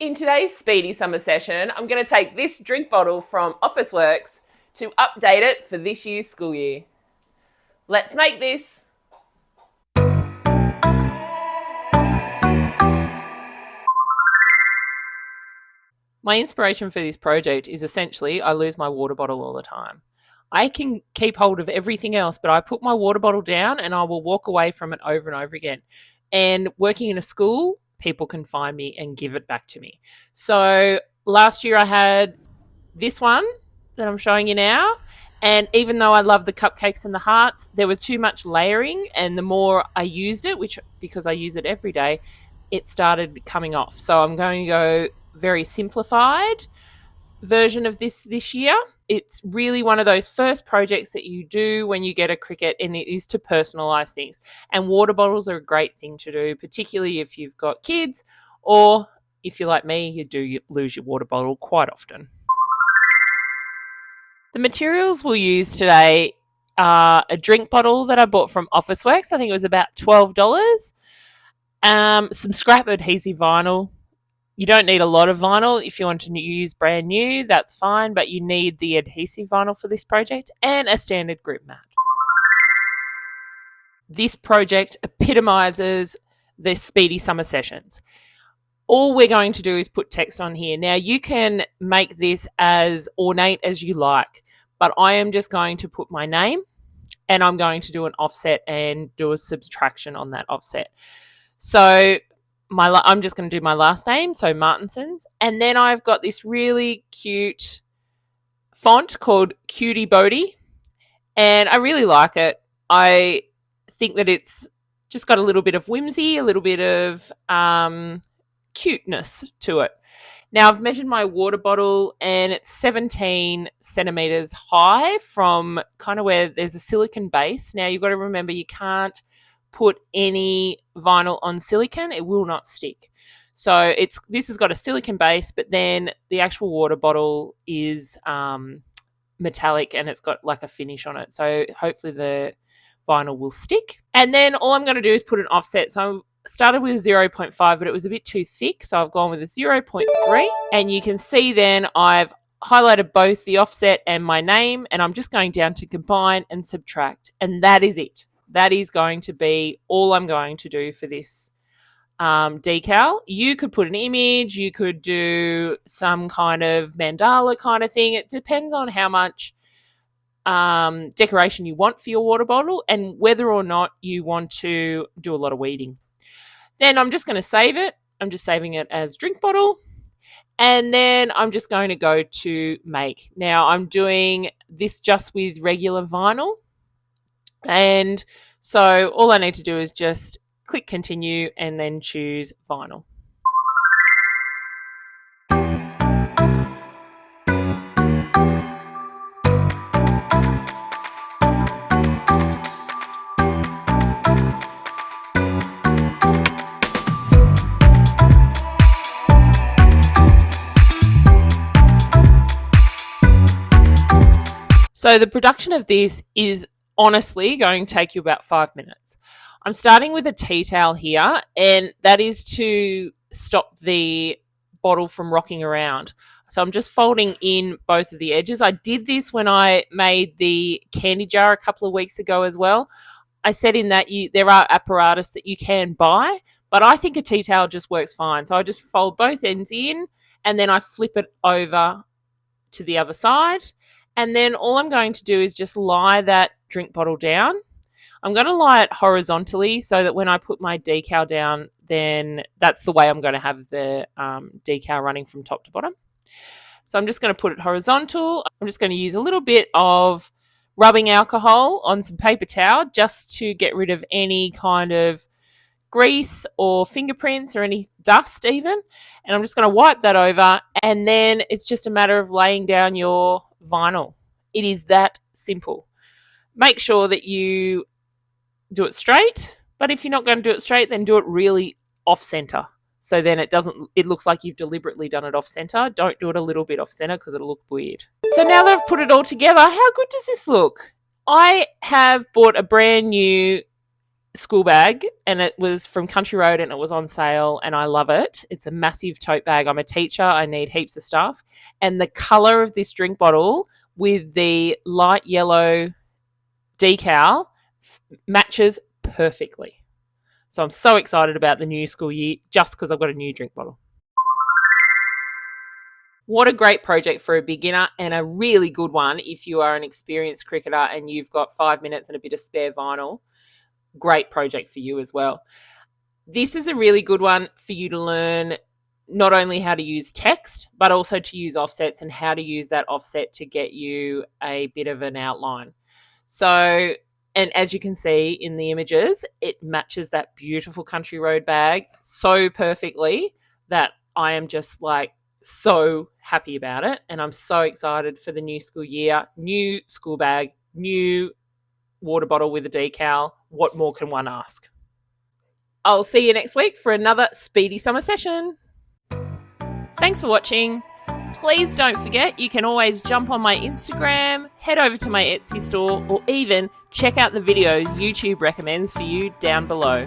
In today's speedy summer session, I'm going to take this drink bottle from Officeworks to update it for this year's school year. Let's make this. My inspiration for this project is essentially I lose my water bottle all the time. I can keep hold of everything else, but I put my water bottle down and I will walk away from it over and over again. And working in a school, people can find me and give it back to me. So last year I had this one that I'm showing you now. And even though I love the cupcakes and the hearts, there was too much layering. And the more I used it, which because I use it every day, it started coming off. So I'm going to go very simplified version of this year. It's really one of those first projects that you do when you get a Cricut, and it is to personalize things. And water bottles are a great thing to do, particularly if you've got kids, or if you're like me, you lose your water bottle quite often. The materials we'll use today are a drink bottle that I bought from Officeworks. I think it was about $12. Some scrap adhesive vinyl. You don't need a lot of vinyl. If you want to use brand new, that's fine, but you need the adhesive vinyl for this project, and a standard grip mat. This project epitomizes the speedy summer sessions. All we're going to do is put text on here. Now, you can make this as ornate as you like, but I am just going to put my name, and I'm going to do an offset and do a subtraction on that offset. So I'm just going to do my last name, so Martinsons, and then I've got this really cute font called Cutie Bodie, and I really like it. I think that it's just got a little bit of whimsy, a little bit of cuteness to it. Now, I've measured my water bottle, and it's 17 centimeters high from kind of where there's a silicone base. Now, you've got to remember you can't put any vinyl on silicone, it will not stick. So this has got a silicone base, but then the actual water bottle is metallic, and it's got like a finish on it. So hopefully the vinyl will stick. And then all I'm going to do is put an offset. So I started with 0.5, but it was a bit too thick, so I've gone with a 0.3. And you can see then I've highlighted both the offset and my name, and I'm just going down to combine and subtract, and that is it. That is going to be all I'm going to do for this decal. You could put an image, you could do some kind of mandala kind of thing. It depends on how much decoration you want for your water bottle and whether or not you want to do a lot of weeding. Then I'm just going to save it. I'm just saving it as drink bottle. And then I'm just going to go to make. Now I'm doing this just with regular vinyl. And so all I need to do is just click continue and then choose vinyl. So the production of this is honestly going to take you about 5 minutes. I'm starting with a tea towel here, and that is to stop the bottle from rocking around. So I'm just folding in both of the edges. I did this when I made the candy jar a couple of weeks ago as well. I said in that there are apparatus that you can buy, but I think a tea towel just works fine. So I just fold both ends in, and then I flip it over to the other side. And then all I'm going to do is just lie that drink bottle down. I'm going to lie it horizontally so that when I put my decal down, then that's the way I'm going to have the decal running from top to bottom. So I'm just going to put it horizontal. I'm just going to use a little bit of rubbing alcohol on some paper towel just to get rid of any kind of grease or fingerprints or any dust even. And I'm just going to wipe that over, and then it's just a matter of laying down your vinyl. It is that simple. Make sure that you do it straight, but if you're not going to do it straight, then do it really off center. So then it looks like you've deliberately done it off center. Don't do it a little bit off center because it'll look weird. So now that I've put it all together, how good does this look? I have bought a brand new school bag, and it was from Country Road and it was on sale, and I love it. It's a massive tote bag. I'm a teacher. I need heaps of stuff. And the color of this drink bottle with the light yellow decal matches perfectly. So I'm so excited about the new school year just because I've got a new drink bottle. What a great project for a beginner, and a really good one if you are an experienced cricketer and you've got 5 minutes and a bit of spare vinyl. Great project for you as well. This is a really good one for you to learn not only how to use text, but also to use offsets and how to use that offset to get you a bit of an outline. So, and as you can see in the images, it matches that beautiful Country Road bag so perfectly that I am just like so happy about it. And I'm so excited for the new school year, new school bag, new water bottle with a decal. What more can one ask? I'll see you next week for another speedy summer session. Thanks for watching. Please don't forget, you can always jump on my Instagram, head over to my Etsy store, or even check out the videos YouTube recommends for you down below.